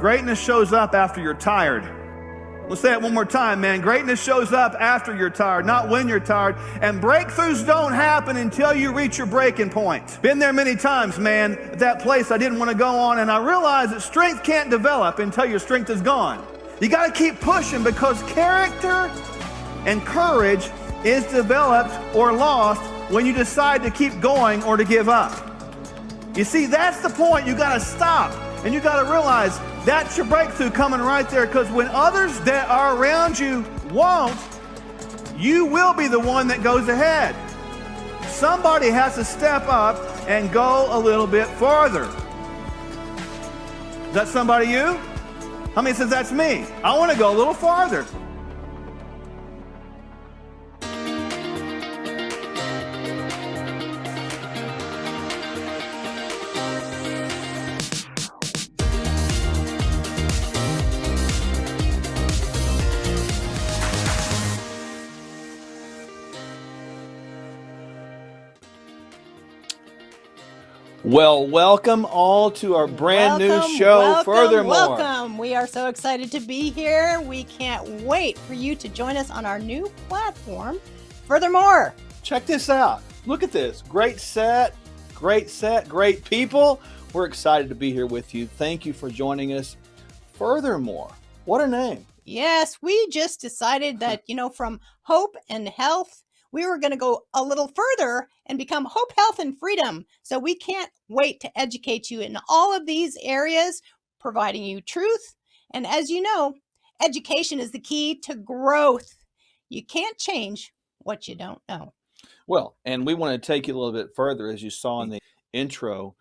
Greatness shows up after you're tired. Let's say it one more time, man. Greatness shows up after you're tired, not when you're tired. And breakthroughs don't happen until you reach your breaking point. Been there many times, man, at that place I didn't want to go on, and I realized that strength can't develop until your strength is gone. You got to keep pushing, because character and courage is developed or lost when you decide to keep going or to give up. You see, that's the point. You got to stop, and you got to realize that's your breakthrough coming right there, because when others that are around you won't, you will be the one that goes ahead. Somebody has to step up and go a little bit farther. Is that somebody you? How many says that's me? I want to go a little farther. Well, welcome all to our brand new show, FurtherMore. Welcome. We are so excited to be here. We can't wait for you to join us on our new platform, FurtherMore. Check this out. Look at this. Great set, great people. We're excited to be here with you. Thank you for joining us. FurtherMore. What a name. Yes, we just decided that, from hope and health, we were going to go a little further and become hope, health, and freedom. So we can't wait to educate you in all of these areas, providing you truth. And as you know, education is the key to growth. You can't change what you don't know. Well, and we want to take you a little bit further. As you saw in the intro,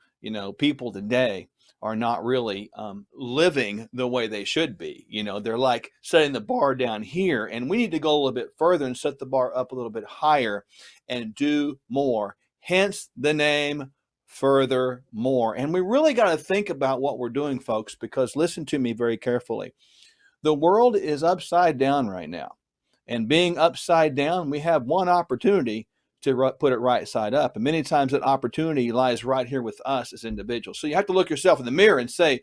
people today are not really living the way they should be. They're like setting the bar down here, and we need to go a little bit further and set the bar up a little bit higher and do more. Hence the name FurtherMore. And we really got to think about what we're doing, folks, because listen to me very carefully. The world is upside down right now. And being upside down, we have one opportunity to put it right side up. And many times that opportunity lies right here with us as individuals. So you have to look yourself in the mirror and say,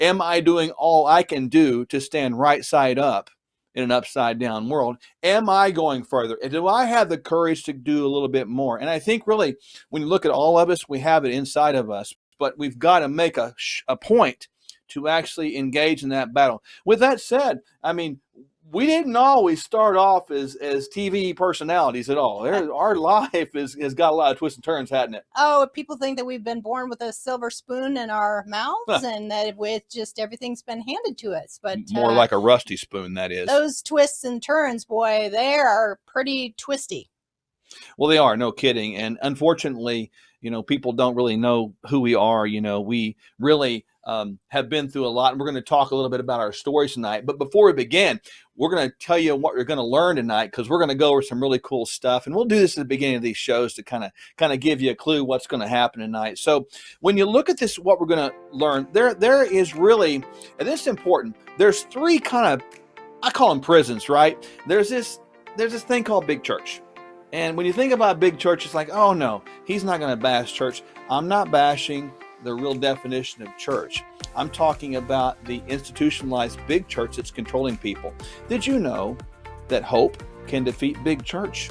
am I doing all I can do to stand right side up in an upside down world? Am I going further? And do I have the courage to do a little bit more? And I think really, when you look at all of us, we have it inside of us, but we've got to make a point to actually engage in that battle. With that said, we didn't always start off as TV personalities at all. Our life has got a lot of twists and turns, hasn't it? Oh, people think that we've been born with a silver spoon in our mouths and that with just everything's been handed to us. But more like a rusty spoon, that is. Those twists and turns, boy, they are pretty twisty. Well, they are, no kidding. And unfortunately, people don't really know who we are. We really have been through a lot, and we're going to talk a little bit about our stories tonight. But before we begin, we're going to tell you what you're going to learn tonight, because we're going to go over some really cool stuff, and we'll do this at the beginning of these shows to kind of give you a clue what's going to happen tonight. So when you look at this, what we're going to learn, there is really, and this is important, there's three kind of, I call them prisons, right? There's this thing called big church. And when you think about big church, it's like, oh no, he's not going to bash church. I'm not bashing the real definition of church. I'm talking about the institutionalized big church that's controlling people. Did you know that hope can defeat big church?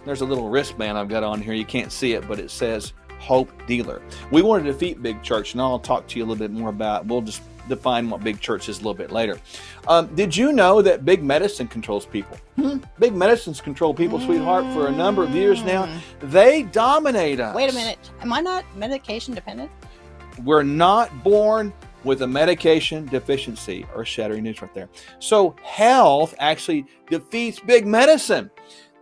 There's a little wristband I've got on here. You can't see it, but it says Hope Dealer. We want to defeat big church, and I'll talk to you a little bit more about it. We'll just define what big church is a little bit later. Did you know that big medicine controls people? Big medicines control people, sweetheart, for a number of years now. They dominate us. Wait a minute. Am I not medication dependent? We're not born with a medication deficiency or shattering news right there. So health actually defeats big medicine.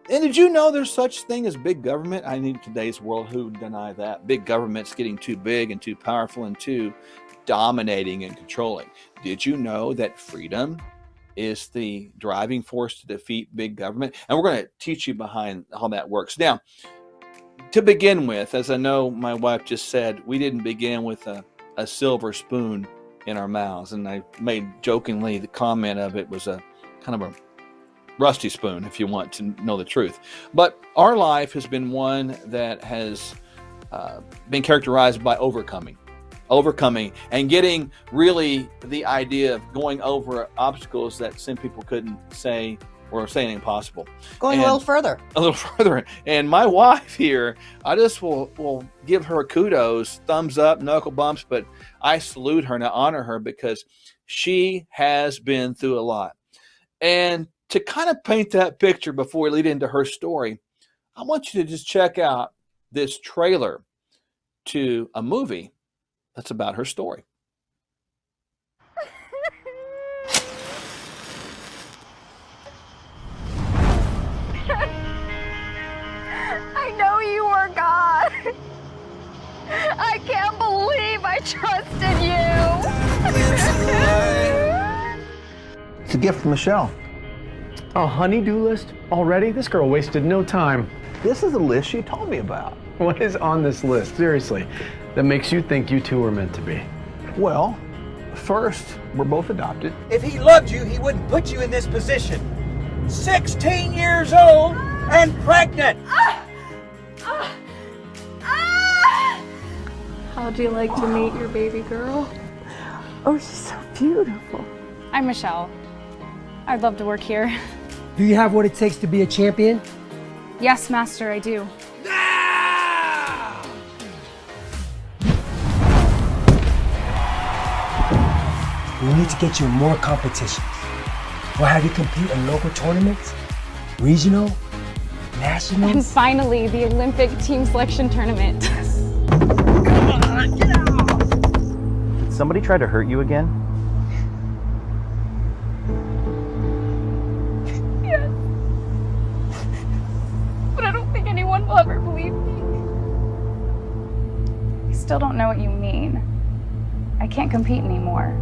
And did you know there's such thing as big government? I need today's world, who would deny that? Big government's getting too big and too powerful and too dominating and controlling. Did you know that freedom is the driving force to defeat big government? And we're going to teach you behind how that works. Now, to begin with, as I know my wife just said, we didn't begin with a silver spoon in our mouths. And I made jokingly the comment of it was a kind of a rusty spoon, if you want to know the truth. But our life has been one that has been characterized by overcoming. overcoming and getting really the idea of going over obstacles that some people couldn't say or saying impossible. Going a little further. A little further. And my wife here, I just will give her kudos, thumbs up, knuckle bumps, but I salute her and I honor her because she has been through a lot. And to kind of paint that picture before we lead into her story, I want you to just check out this trailer to a movie that's about her story. I know you are God. I can't believe I trusted you. It's a gift from Michele. A honey-do list already? This girl wasted no time. This is the list she told me about. What is on this list, seriously, that makes you think you two were meant to be? Well, first, we're both adopted. If he loved you, he wouldn't put you in this position. 16 years old and pregnant. How'd you like to meet your baby girl? Oh, she's so beautiful. I'm Michele. I'd love to work here. Do you have what it takes to be a champion? Yes, Master, I do. We need to get you in more competitions. We'll have you compete in local tournaments, regional, And nationals. finally, the Olympic team selection tournament. Did somebody try to hurt you again? Yes. But I don't think anyone will ever believe me. I still don't know what you mean. I can't compete anymore.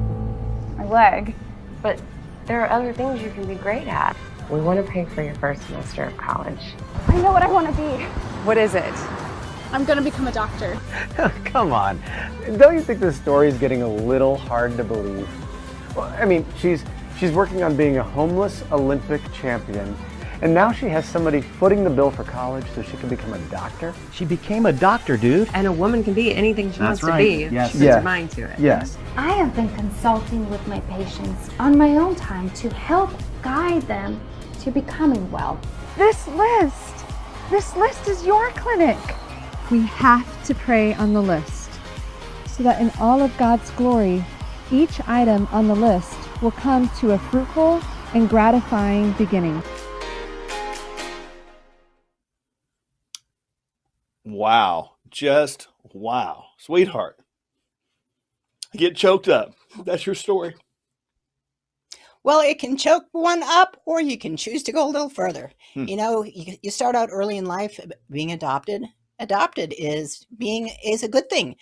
My leg. But there are other things you can be great at. We want to pay for your first semester of college. I know what I want to be. What is it? I'm going to become a doctor. Come on. Don't you think this story is getting a little hard to believe? Well, I mean, she's working on being a homeless Olympic champion, and now she has somebody footing the bill for college so she can become a doctor? She became a doctor, dude. And a woman can be anything she wants right. to be if Yes. she puts her mind to it. Yes. I have been consulting with my patients on my own time to help guide them to becoming well. This list is your clinic. We have to pray on the list so that in all of God's glory, each item on the list will come to a fruitful and gratifying beginning. Wow. Just wow. Sweetheart. I get choked up. That's your story. Well, it can choke one up, or you can choose to go a little further. You know, you start out early in life being adopted. Adopted is a good thing.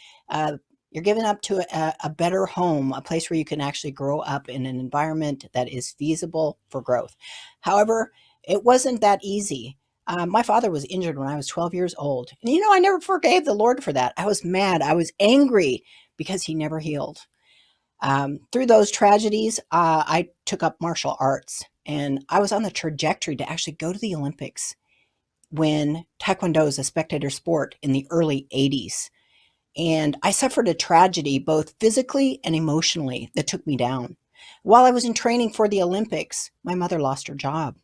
You're given up to a better home, a place where you can actually grow up in an environment that is feasible for growth. However, it wasn't that easy. My father was injured when I was 12 years old. And you know, I never forgave the Lord for that. I was mad. I was angry because he never healed. Through those tragedies, I took up martial arts, and I was on the trajectory to actually go to the Olympics when Taekwondo is a spectator sport in the early 80s. And I suffered a tragedy, both physically and emotionally, that took me down. While I was in training for the Olympics, my mother lost her job.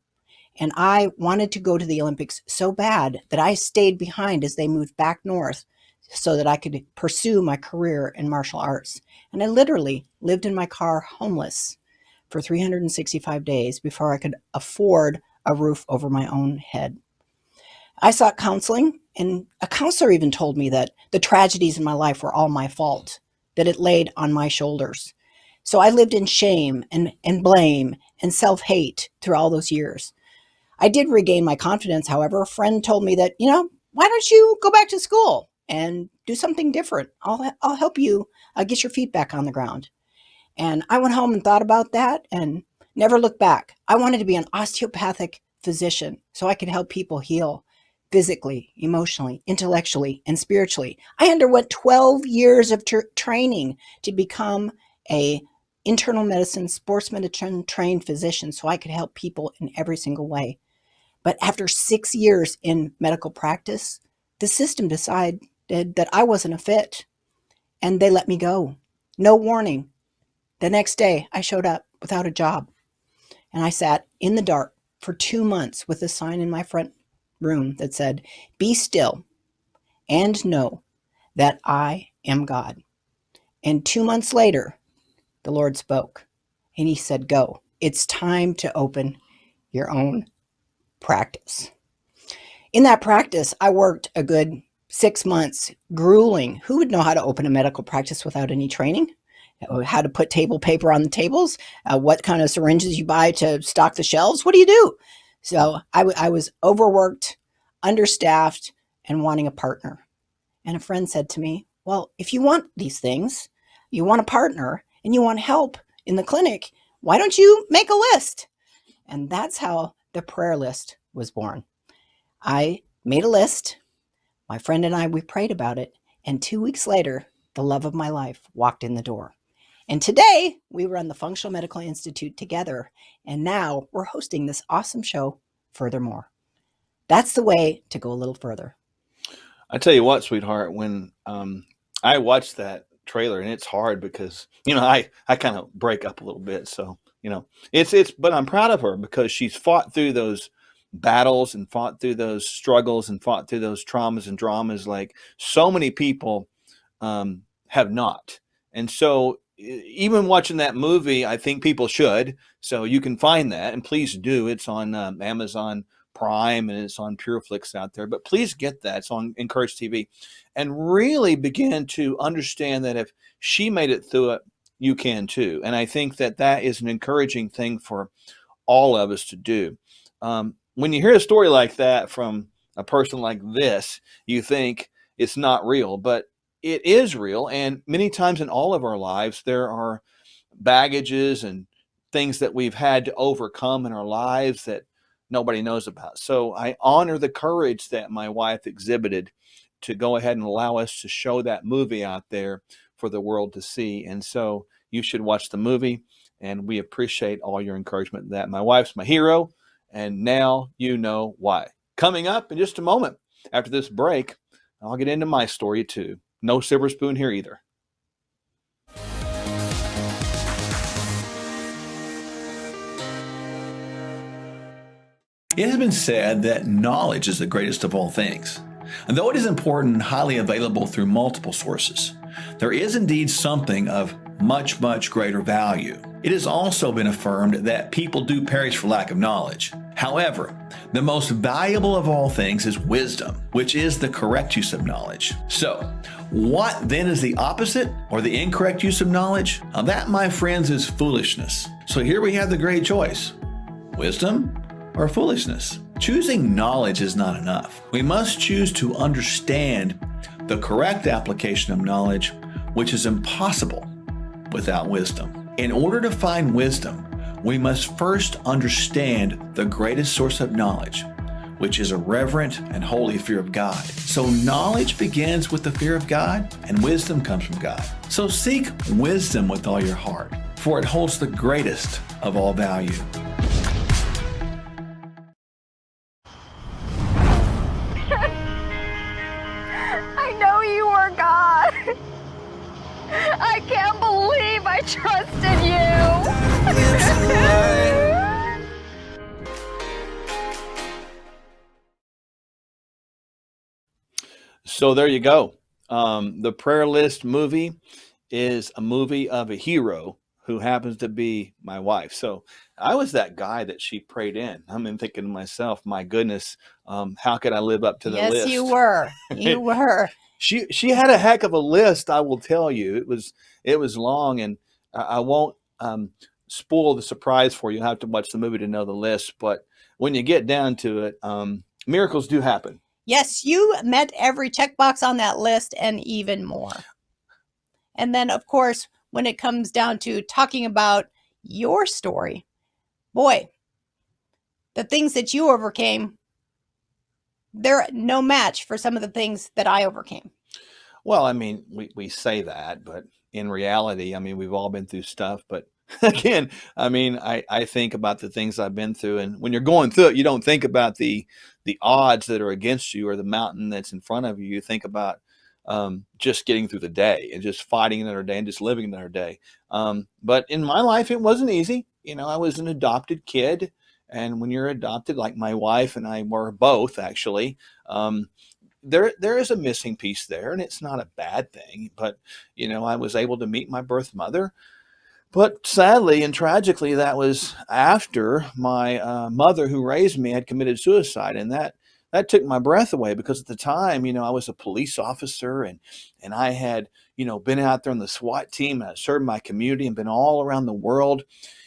And I wanted to go to the Olympics so bad that I stayed behind as they moved back north so that I could pursue my career in martial arts. And I literally lived in my car homeless for 365 days before I could afford a roof over my own head. I sought counseling, and a counselor even told me that the tragedies in my life were all my fault, that it laid on my shoulders. So I lived in shame and blame and self-hate through all those years. I did regain my confidence, however. A friend told me that, why don't you go back to school and do something different? I'll help you get your feet back on the ground. And I went home and thought about that and never looked back. I wanted to be an osteopathic physician so I could help people heal physically, emotionally, intellectually, and spiritually. I underwent 12 years of training to become a internal medicine, sports medicine trained physician so I could help people in every single way. But after 6 years in medical practice, the system decided that I wasn't a fit. and they let me go. No warning. The next day, I showed up without a job, and I sat in the dark for 2 months with a sign in my front room that said, "Be still and know that I am God." And 2 months later, the Lord spoke, and he said, "Go. It's time to open your own practice." In that practice, I worked a good 6 months, grueling. Who would know how to open a medical practice without any training? How to put table paper on the tables? What kind of syringes you buy to stock the shelves? What do you do? So I was overworked, understaffed, and wanting a partner. And a friend said to me, "Well, if you want these things, you want a partner, and you want help in the clinic, why don't you make a list?" And that's how the prayer list was born. I made a list. My friend and I, we prayed about it. And 2 weeks later, the love of my life walked in the door. And today, we run the Functional Medical Institute together. And now we're hosting this awesome show, FurtherMore. That's the way to go a little further. I tell you what, sweetheart, when I watched that trailer, and it's hard because, I kind of break up a little bit. So, but I'm proud of her because she's fought through those battles and fought through those struggles and fought through those traumas and dramas like so many people have not. And so even watching that movie, I think people should. So you can find that, and please do. It's on Amazon Prime and it's on PureFlix out there. But please get that. It's on Encourage TV, and really begin to understand that if she made it through it, you can too. And I think that that is an encouraging thing for all of us to do. When you hear a story like that from a person like this, you think it's not real, but it is real. And many times in all of our lives, there are baggages and things that we've had to overcome in our lives that nobody knows about. So I honor the courage that my wife exhibited to go ahead and allow us to show that movie out there for the world to see. And so you should watch the movie, and we appreciate all your encouragement. That my wife's my hero, and now you know why. Coming up in just a moment after this break, I'll get into my story too. No silver spoon here either. It has been said that knowledge is the greatest of all things. And though it is important and highly available through multiple sources, there is indeed something of much, much greater value. It has also been affirmed that people do perish for lack of knowledge. However, the most valuable of all things is wisdom, which is the correct use of knowledge. So, what then is the opposite or the incorrect use of knowledge? Now that, my friends, is foolishness. So here we have the great choice: wisdom or foolishness. Choosing knowledge is not enough. We must choose to understand the correct application of knowledge, which is impossible without wisdom. In order to find wisdom, we must first understand the greatest source of knowledge, which is a reverent and holy fear of God. So knowledge begins with the fear of God, and wisdom comes from God. So seek wisdom with all your heart, for it holds the greatest of all value. I know you are God. I can't believe I trusted you. So there you go. The Prayer List movie is a movie of a hero who happens to be my wife. So I was that guy that she prayed in. I'm thinking to myself, my goodness, how could I live up to the list? Yes, you were. You were. She had a heck of a list, I will tell you. It was long, and I won't spoil the surprise for you. You'll have to watch the movie to know the list. But when you get down to it, miracles do happen. Yes, you met every checkbox on that list and even more. And then, of course, when it comes down to talking about your story, boy, the things that you overcame, they're no match for some of the things that I overcame. Well, I mean, we say that, but in reality, I mean, we've all been through stuff. But again, I mean, I think about the things I've been through, and when you're going through it, you don't think about the odds that are against you or the mountain that's in front of you. You think about just getting through the day and just fighting another day and just living another day. But in my life, it wasn't easy. I was an adopted kid. And when you're adopted, like my wife and I were both actually, there is a missing piece there, and it's not a bad thing. But, I was able to meet my birth mother. But sadly and tragically, that was after my mother who raised me had committed suicide. And that took my breath away, because at the time, I was a police officer, and I had, been out there on the SWAT team, and I served my community and been all around the world,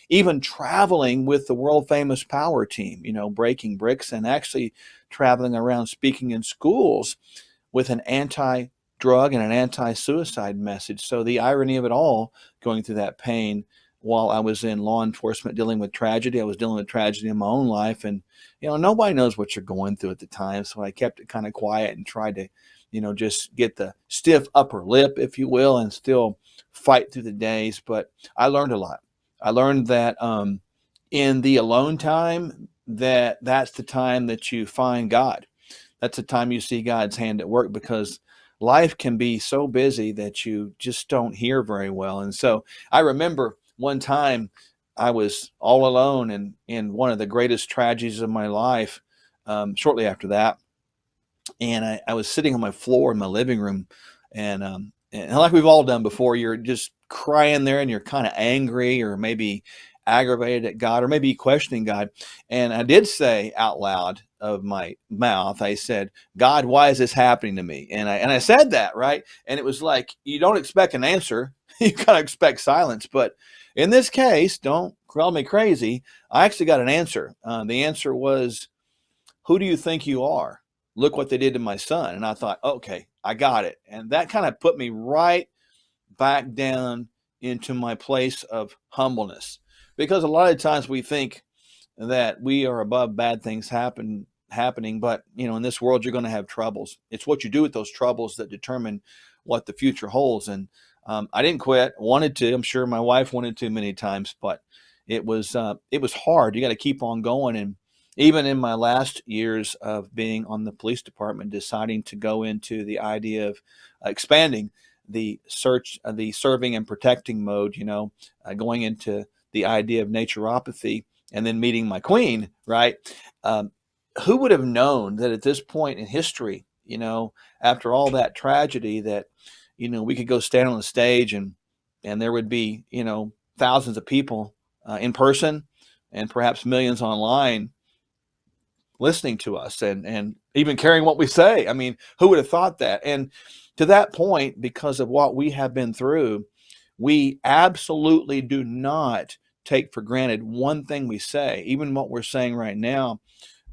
even traveling with the world famous power team, breaking bricks, and actually traveling around speaking in schools with an anti-drug and an anti-suicide message. So the irony of it all, going through that pain while I was in law enforcement dealing with tragedy, I was dealing with tragedy in my own life. And, nobody knows what you're going through at the time. So I kept it kind of quiet and tried to, just get the stiff upper lip, if you will, and still fight through the days. But I learned a lot. I learned that in the alone time, that's the time that you find God. That's the time you see God's hand at work, because life can be so busy that you just don't hear very well. And so I remember one time I was all alone in one of the greatest tragedies of my life, shortly after that. And I was sitting on my floor in my living room, and like we've all done before, you're just crying there, and you're kind of angry or maybe aggravated at God, or maybe questioning God. And I did say out loud of my mouth, I said, "God, why is this happening to me?" And I said that, right? And it was like, you don't expect an answer. You kind of expect silence. But in this case, don't call me crazy, I actually got an answer. The answer was, "Who do you think you are? Look what they did to my son." And I thought, okay, I got it. And that kind of put me right back down into my place of humbleness. Because a lot of times we think that we are above bad things happening, but in this world you're going to have troubles. It's what you do with those troubles that determine what the future holds. And I didn't quit. Wanted to. I'm sure my wife wanted to many times, but it was hard. You got to keep on going. And even in my last years of being on the police department, deciding to go into the idea of expanding the serving and protecting mode, going into the idea of naturopathy, and then meeting my queen, right? Who would have known that at this point in history, after all that tragedy, that, we could go stand on the stage and there would be, thousands of people in person and perhaps millions online listening to us and even caring what we say. I mean, who would have thought that? And to that point, because of what we have been through, we absolutely do not take for granted one thing we say. Even what we're saying right now,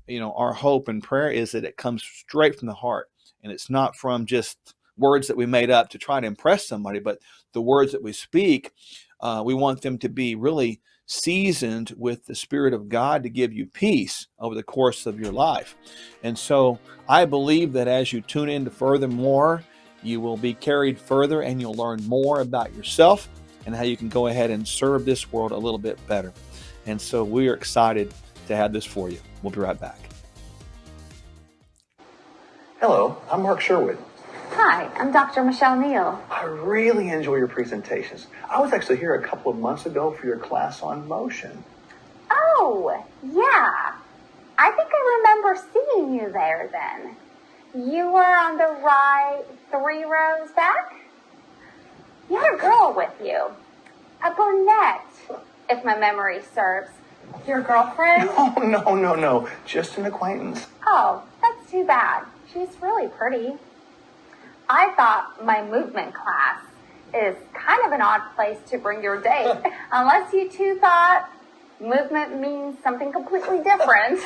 our hope and prayer is that it comes straight from the heart, and it's not from just words that we made up to try to impress somebody, but the words that we speak, we want them to be really seasoned with the Spirit of God to give you peace over the course of your life. And so I believe that as you tune in to FurtherMore, you will be carried further, and you'll learn more about yourself and how you can go ahead and serve this world a little bit better. And so we are excited to have this for you. We'll be right back. Hello, I'm Mark Sherwood. Hi, I'm Dr. Michele Neal. I really enjoy your presentations. I was actually here a couple of months ago for your class on motion. Oh, yeah. I think I remember seeing you there then. You were on the right 3 rows back? You had a girl with you. A brunette, if my memory serves. Your girlfriend? No. Just an acquaintance. Oh, that's too bad. She's really pretty. I thought my movement class is kind of an odd place to bring your date, unless you two thought movement means something completely different.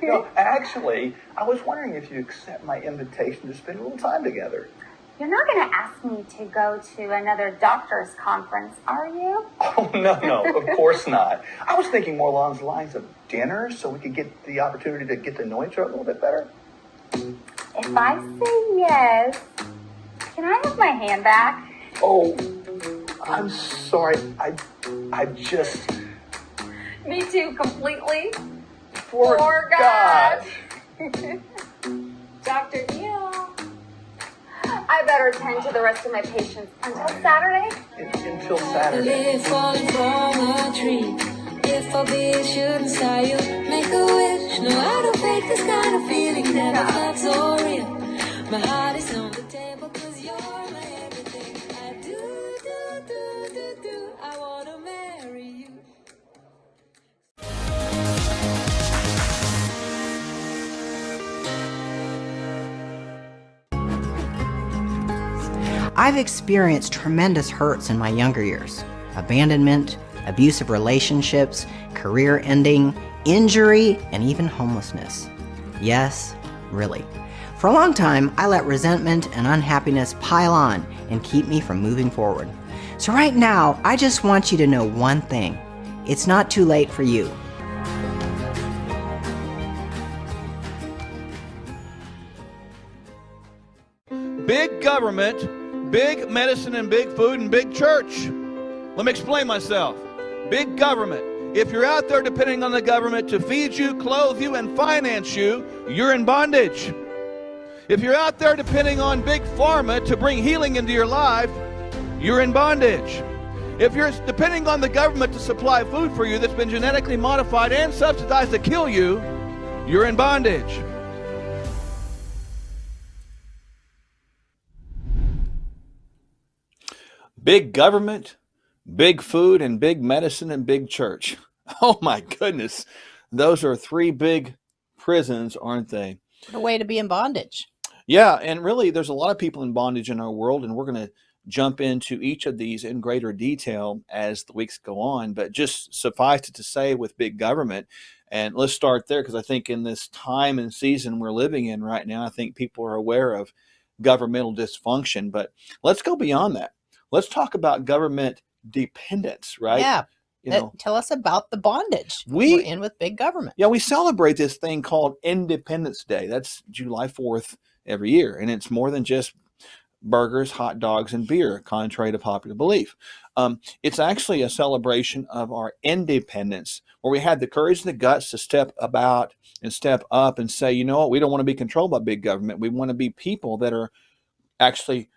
No, actually, I was wondering if you accept my invitation to spend a little time together. You're not going to ask me to go to another doctor's conference, are you? Oh, no, of course not. I was thinking more along the lines of dinner, so we could get the opportunity to get to know each other a little bit better. If I say yes, can I have my hand back? Oh, I'm sorry. I just... Me too, completely. Forgot. Dr. Neal. I better attend to the rest of my patients until Saturday. Until Saturday. Falling from a tree. If a bee should inside you, make a wish. No, I don't fake this kind of feeling. Never felt so real. My heart is on the table 'cause you're my everything. I do. I wanna marry you. I've experienced tremendous hurts in my younger years. Abandonment, abusive relationships, career ending, injury, and even homelessness. Yes, really. For a long time, I let resentment and unhappiness pile on and keep me from moving forward. So right now, I just want you to know one thing. It's not too late for you. Big government, big medicine and big food and big church. Let me explain myself. Big government. If you're out there depending on the government to feed you, clothe you, and finance you, you're in bondage. If you're out there depending on big pharma to bring healing into your life, you're in bondage. If you're depending on the government to supply food for you that's been genetically modified and subsidized to kill you, you're in bondage. Big government, big food, and big medicine and big church. Oh my goodness. Those are three big prisons, aren't they? What a way to be in bondage. Yeah, and really there's a lot of people in bondage in our world, and we're going to jump into each of these in greater detail as the weeks go on. But just suffice it to say with big government, and let's start there because I think in this time and season we're living in right now, I think people are aware of governmental dysfunction. But let's go beyond that. Let's talk about government dependence, right? Yeah. Tell us about the bondage we're in with big government. Yeah, we celebrate this thing called Independence Day. That's July 4th every year. And it's more than just burgers, hot dogs, and beer, contrary to popular belief. It's actually a celebration of our independence, where we had the courage and the guts to step about and step up and say, you know what, we don't want to be controlled by big government. We want to be people that are actually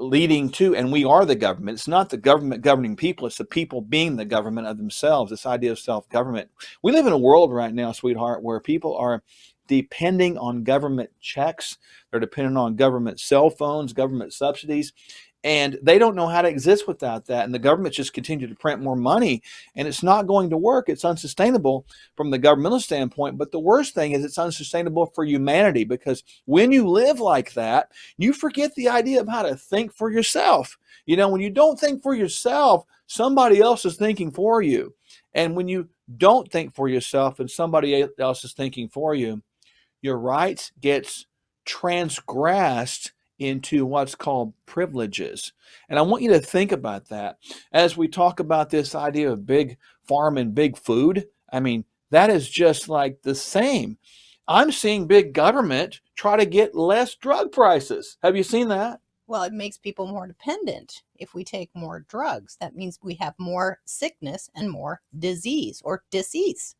leading to, and we are the government. It's not the government governing people. It's the people being the government of themselves. This idea of self-government. We live in a world right now, sweetheart, where people are depending on government checks. They're dependent on government cell phones, government subsidies, and they don't know how to exist without that. And the government just continue to print more money, and it's not going to work. It's unsustainable from the governmental standpoint. But the worst thing is it's unsustainable for humanity, because when you live like that, you forget the idea of how to think for yourself. You know, when you don't think for yourself, somebody else is thinking for you. And when you don't think for yourself and somebody else is thinking for you, your rights gets transgressed into what's called privileges. And I want you to think about that as we talk about this idea of big farm and big food. I mean, that is just like the same. I'm seeing big government try to get less drug prices. Have you seen that? Well, it makes people more dependent. If we take more drugs, that means we have more sickness and more disease or disease.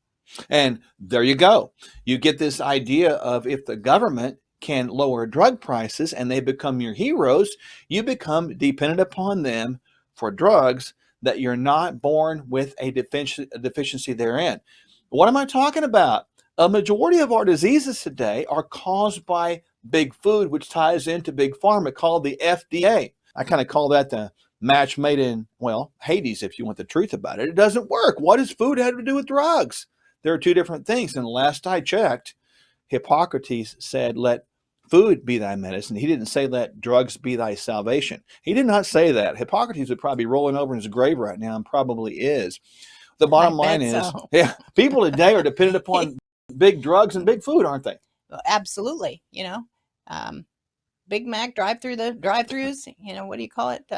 And there you go. You get this idea of if the government can lower drug prices and they become your heroes, you become dependent upon them for drugs that you're not born with a deficiency therein. What am I talking about? A majority of our diseases today are caused by big food, which ties into big pharma, called the FDA. I kind of call that the match made in, well, Hades, if you want the truth about it. It doesn't work. What does food have to do with drugs? There are two different things. And last I checked, Hippocrates said, let food be thy medicine. He didn't say let drugs be thy salvation. He did not say that. Hippocrates would probably be rolling over in his grave right now, and probably is. The bottom line is, people today are dependent upon big drugs and big food, aren't they? Absolutely. You know, Big Mac drive-throughs, you know, what do you call it?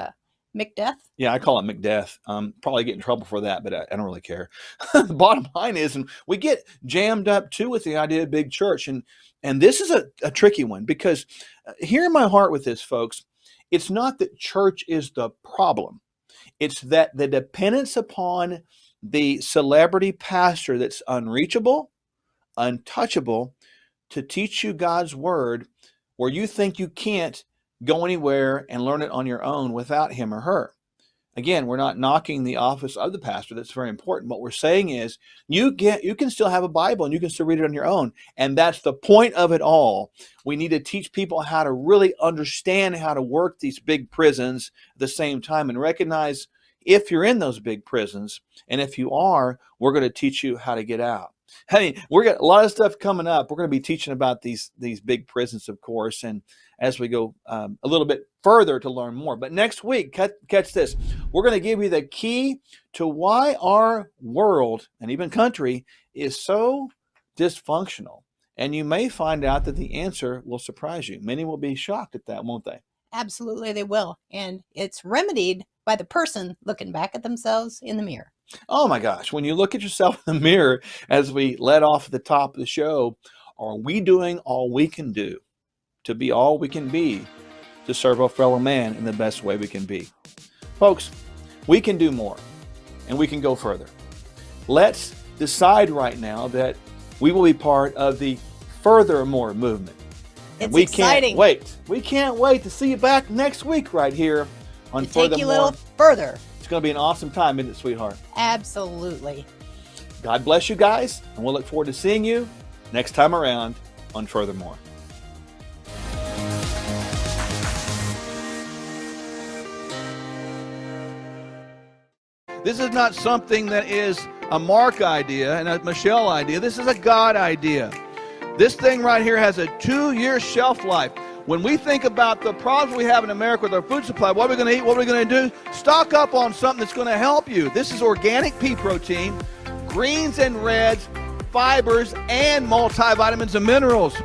McDeath? Yeah, I call it McDeath. Probably get in trouble for that, but I don't really care. The bottom line is, and we get jammed up too with the idea of big church. And this is a tricky one, because hear my heart with this, folks. It's not that church is the problem. It's that the dependence upon the celebrity pastor that's unreachable, untouchable, to teach you God's word, where you think you can't go anywhere and learn it on your own without him or her. Again, we're not knocking the office of the pastor. That's very important. What we're saying is you can still have a Bible and you can still read it on your own. And that's the point of it all. We need to teach people how to really understand how to work these big prisons at the same time and recognize if you're in those big prisons. And if you are, we're going to teach you how to get out. Hey, we're got a lot of stuff coming up. We're going to be teaching about these big prisons, of course, and as we go a little bit further to learn more. But next week, catch this. We're going to give you the key to why our world and even country is so dysfunctional. And you may find out that the answer will surprise you. Many will be shocked at that, won't they? Absolutely, they will. And it's remedied by the person looking back at themselves in the mirror. Oh my gosh, when you look at yourself in the mirror, as we led off at the top of the show, are we doing all we can do to be all we can be to serve our fellow man in the best way we can be? Folks, we can do more and we can go further. Let's decide right now that we will be part of the FurtherMore movement. It's we exciting. Can't wait. We can't wait to see you back next week right here on to FurtherMore. take you a little further. It's going to be an awesome time, isn't it, sweetheart? Absolutely. God bless you guys, and we'll look forward to seeing you next time around on FurtherMore. This is not something that is a Mark idea and a Michele idea. This is a God idea. This thing right here has a 2-year shelf life. When we think about the problems we have in America with our food supply, what are we going to eat? What are we going to do? Stock up on something that's going to help you. This is organic pea protein, greens and reds, fibers, and multivitamins and minerals.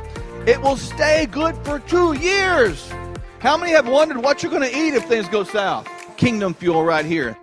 It will stay good for 2 years. How many have wondered what you're going to eat if things go south? Kingdom Fuel right here.